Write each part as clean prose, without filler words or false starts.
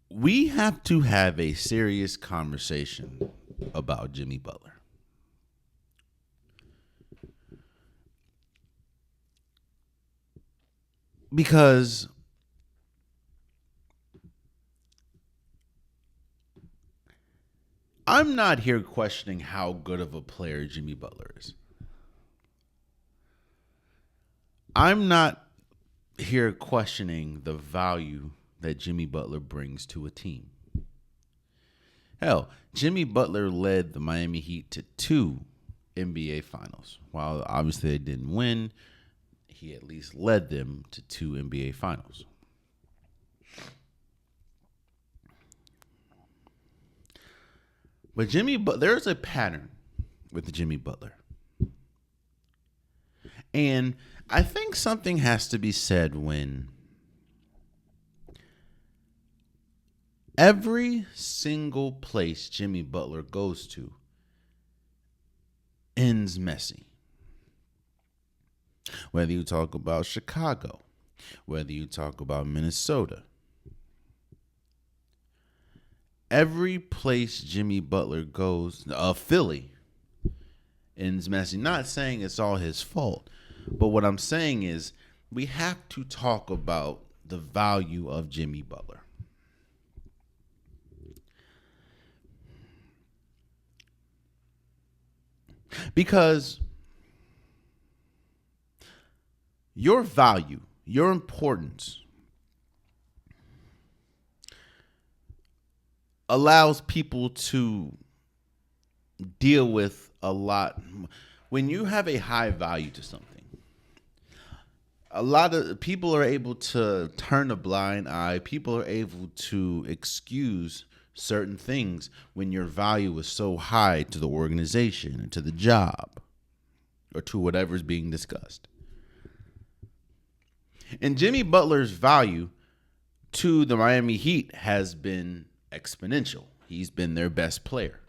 We have to have a serious conversation about Jimmy Butler. Because I'm not here questioning how good of a player Jimmy Butler is. I'm not here questioning the value that Jimmy Butler brings to a team. Hell, Jimmy Butler led the Miami Heat to 2 NBA finals. While obviously they didn't win, he at least led them to 2 NBA finals. But there's a pattern with Jimmy Butler. And I think something has to be said when every single place Jimmy Butler goes to ends messy. Whether you talk about Chicago, whether you talk about Minnesota, every place Jimmy Butler goes, Philly, ends messy. Not saying it's all his fault, but what I'm saying is we have to talk about the value of Jimmy Butler. Because your value, your importance allows people to deal with a lot. When you have a high value to something, a lot of people are able to turn a blind eye. People are able to excuse certain things when your value is so high to the organization and to the job or to whatever is being discussed. And Jimmy Butler's value to the Miami Heat has been exponential. He's been their best player.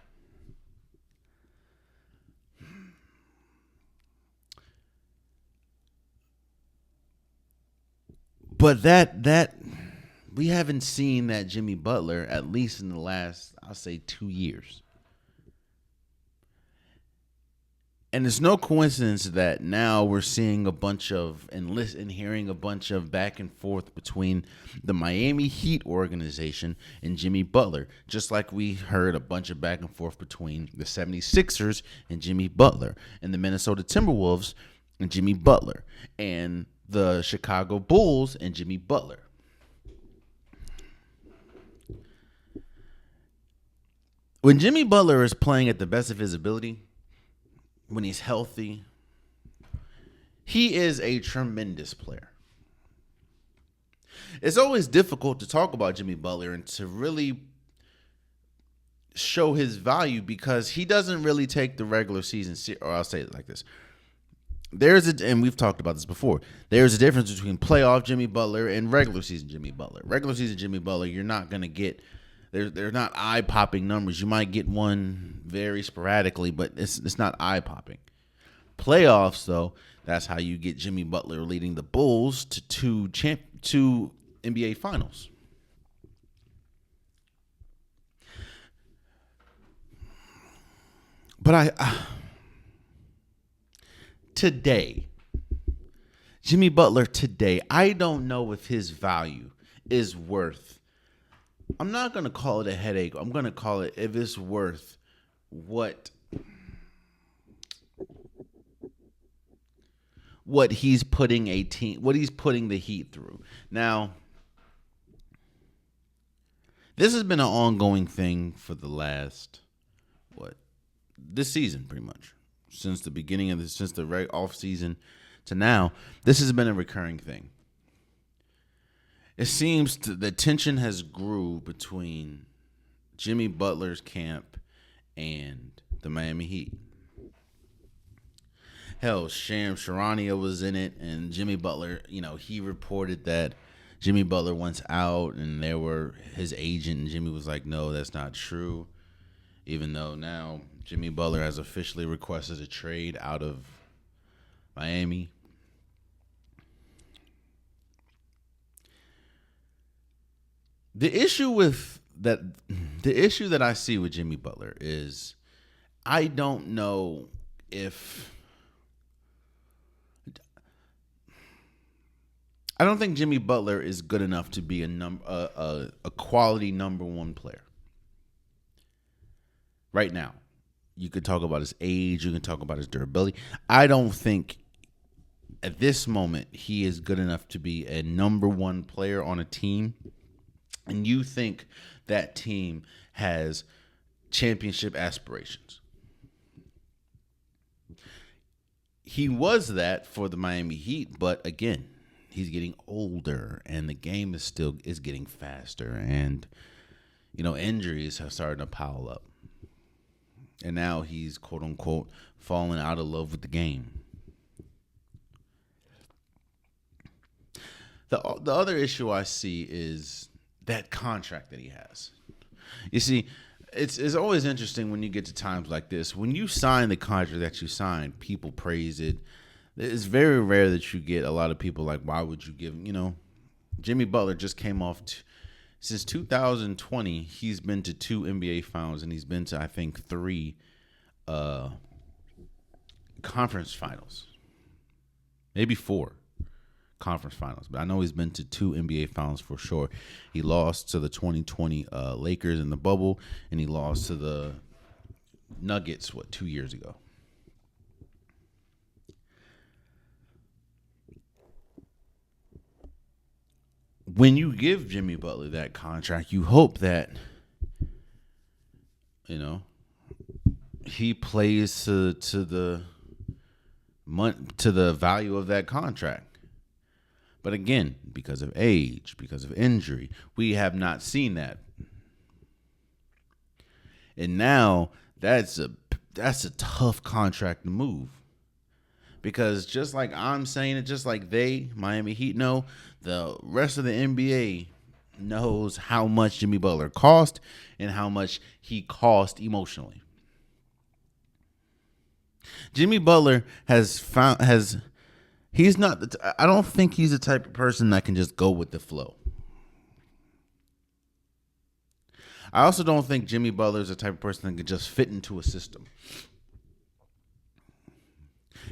But that we haven't seen that Jimmy Butler, at least in the last, I'll say, 2 years. And it's no coincidence that now we're seeing a bunch of and hearing a bunch of back and forth between the Miami Heat organization and Jimmy Butler, just like we heard a bunch of back and forth between the 76ers and Jimmy Butler and the Minnesota Timberwolves and Jimmy Butler and the Chicago Bulls and Jimmy Butler. When Jimmy Butler is playing at the best of his ability, when he's healthy, he is a tremendous player. It's always difficult to talk about Jimmy Butler and to really show his value because he doesn't really take the regular season, or I'll say it like this. And we've talked about this before, there's a difference between playoff Jimmy Butler and regular season Jimmy Butler. Regular season Jimmy Butler, you're not going to get, they're not eye-popping numbers. You might get one very sporadically, but it's not eye-popping. Playoffs, though, that's how you get Jimmy Butler leading the Bulls to two NBA finals. But today, Jimmy Butler today, I don't know if his value is worth, I'm not going to call it a headache. I'm going to call it if it's worth what he's putting the Heat through. Now, this has been an ongoing thing for the last, this season pretty much. Since the beginning of since the off season to now, this has been a recurring thing. It seems the tension has grew between Jimmy Butler's camp and the Miami Heat. Hell, Shams Charania was in it, and Jimmy Butler, he reported that Jimmy Butler wants out, and there were his agent, and Jimmy was like, no, that's not true. Even though now Jimmy Butler has officially requested a trade out of Miami. The issue with that, the issue that I see with Jimmy Butler is I don't know if I don't think Jimmy Butler is good enough to be a quality number one player right now. You could talk about his age, you can talk about his durability. I don't think at this moment he is good enough to be a number one player on a team. And you think that team has championship aspirations. He was that for the Miami Heat, but again, he's getting older and the game is getting faster, and injuries have started to pile up. And now he's quote unquote falling out of love with the game. The other issue I see is that contract that he has. You see, it's always interesting when you get to times like this. When you sign the contract that you signed, people praise it. It's very rare that you get a lot of people like, why would you give, Jimmy Butler just came off, since 2020, he's been to 2 NBA finals, and he's been to, I think, 3 conference finals. Maybe 4 conference finals. But I know he's been to 2 NBA finals for sure. He lost to the 2020 Lakers in the bubble, and he lost to the Nuggets, 2 years ago. When you give Jimmy Butler that contract, you hope that, he plays to the value of that contract. But again, because of age, because of injury, we have not seen that. And now that's a tough contract to move. Because just like I'm saying it, just like Miami Heat know, the rest of the NBA knows how much Jimmy Butler cost and how much he cost emotionally. Jimmy Butler he's not, I don't think he's the type of person that can just go with the flow. I also don't think Jimmy Butler is the type of person that can just fit into a system.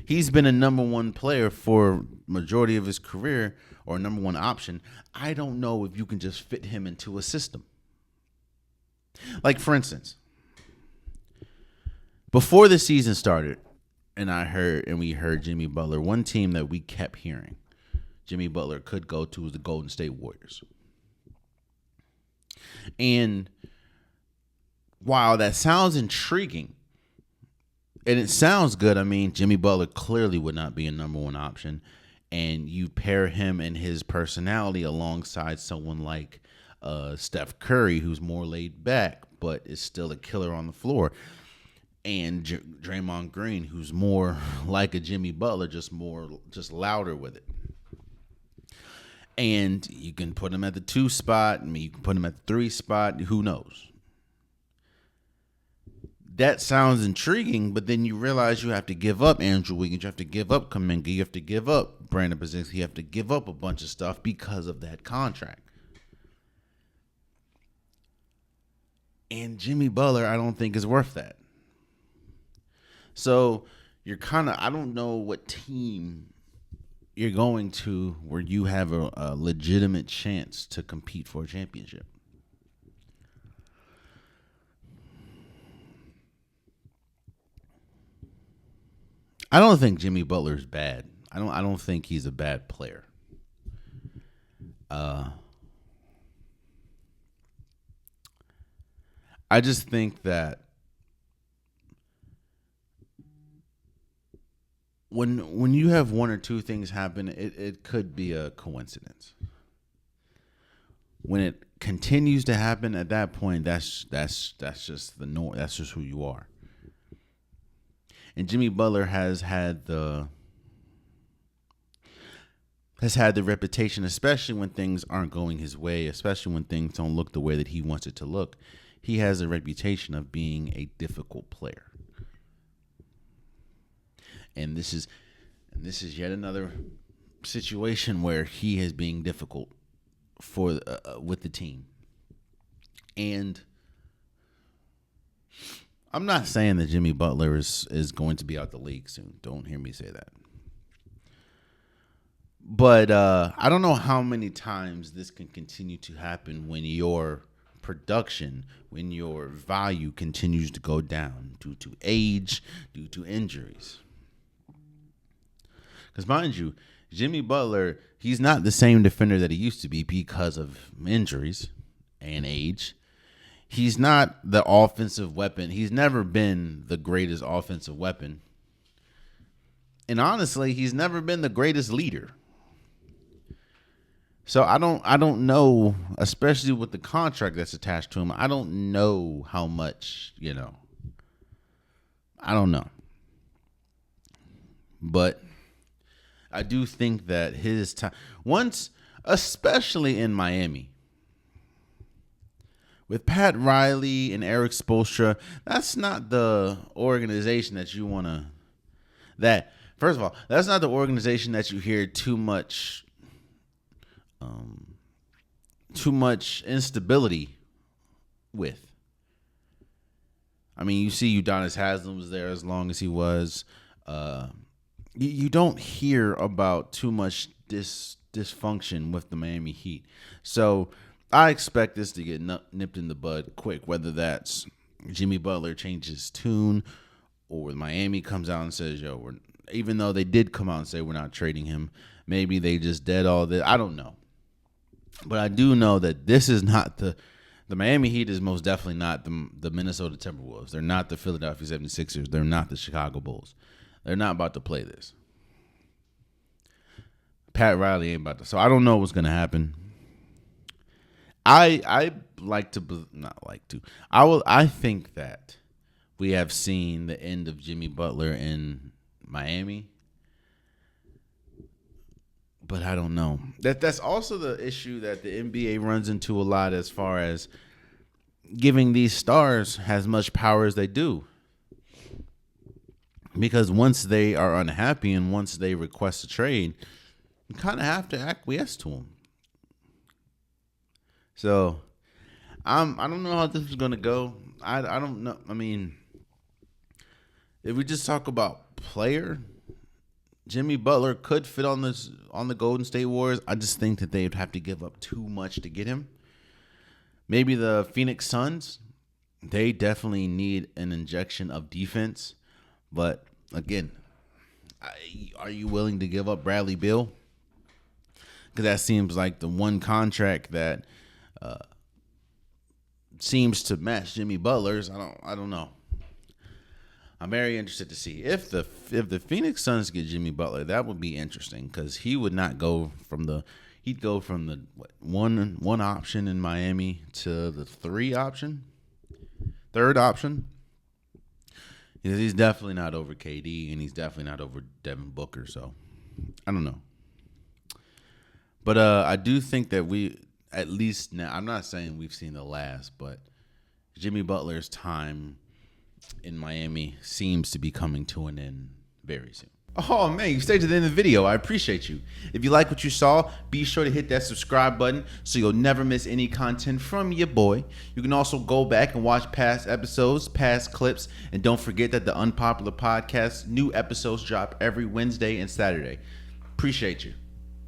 He's been a number one player for majority of his career, or a number one option. I don't know if you can just fit him into a system. Like, for instance, before the season started, we heard Jimmy Butler, one team that we kept hearing Jimmy Butler could go to was the Golden State Warriors. And while that sounds intriguing, and it sounds good, I mean, Jimmy Butler clearly would not be a number one option. And you pair him and his personality alongside someone like Steph Curry, who's more laid back, but is still a killer on the floor. And Draymond Green, who's more like a Jimmy Butler, just louder with it. And you can put him at the 2 spot. I mean, you can put him at the 3 spot. Who knows? That sounds intriguing, but then you realize you have to give up Andrew Wiggins. You have to give up Kuminga. You have to give up Brandon Pozinski. You have to give up a bunch of stuff because of that contract. And Jimmy Butler, I don't think is worth that. So you're kind of, I don't know what team you're going to where you have a legitimate chance to compete for a championship. I don't think Jimmy Butler is bad. I don't think he's a bad player. I just think that when you have one or two things happen, it could be a coincidence. When it continues to happen, at that point, that's just the norm. That's just who you are. And Jimmy Butler has had the reputation, especially when things aren't going his way, especially when things don't look the way that he wants it to look. He has a reputation of being a difficult player. And this is yet another situation where he is being difficult with the team. And I'm not saying that Jimmy Butler is going to be out the league soon. Don't hear me say that. But I don't know how many times this can continue to happen when your production, when your value continues to go down due to age, due to injuries. Because mind you, Jimmy Butler, he's not the same defender that he used to be because of injuries and age. He's not the offensive weapon. He's never been the greatest offensive weapon. And honestly, he's never been the greatest leader. So I don't know, especially with the contract that's attached to him. I don't know how much, I don't know. But I do think that his time, once, especially in Miami, with Pat Riley and Eric Spoelstra, that's not the organization that you want to, first of all, that's not the organization that you hear too much instability with. I mean, you see Udonis Haslem was there as long as he was. You don't hear about too much dysfunction with the Miami Heat. So I expect this to get nipped in the bud quick, whether that's Jimmy Butler changes tune or Miami comes out and says, even though they did come out and say we're not trading him, maybe they just dead all this. I don't know. But I do know that this is not the Miami Heat is most definitely not the Minnesota Timberwolves. They're not the Philadelphia 76ers. They're not the Chicago Bulls. They're not about to play this. Pat Riley ain't about to. So I don't know what's going to happen. I think that we have seen the end of Jimmy Butler in Miami. But I don't know. That's also the issue that the NBA runs into a lot as far as giving these stars as much power as they do. Because once they are unhappy and once they request a trade, you kind of have to acquiesce to them. So I don't know how this is going to go. I don't know. I mean, if we just talk about player, Jimmy Butler could fit on the Golden State Warriors. I just think that they'd have to give up too much to get him. Maybe the Phoenix Suns, they definitely need an injection of defense. But again, are you willing to give up Bradley Beal? Because that seems like the one contract that seems to match Jimmy Butler's. I don't know. I'm very interested to see if the Phoenix Suns get Jimmy Butler. That would be interesting because he would not go from the one option in Miami to the third option. He's definitely not over KD and he's definitely not over Devin Booker. So I don't know, but I do think that we at least now. I'm not saying we've seen the last, but Jimmy Butler's time in Miami seems to be coming to an end very soon. Oh man, you stayed to the end of the video. I appreciate you. If you like what you saw, be sure to hit that subscribe button so you'll never miss any content from your boy. You can also go back and watch past episodes, past clips, and don't forget that the Unpopular Podcast new episodes drop every Wednesday and Saturday. Appreciate you.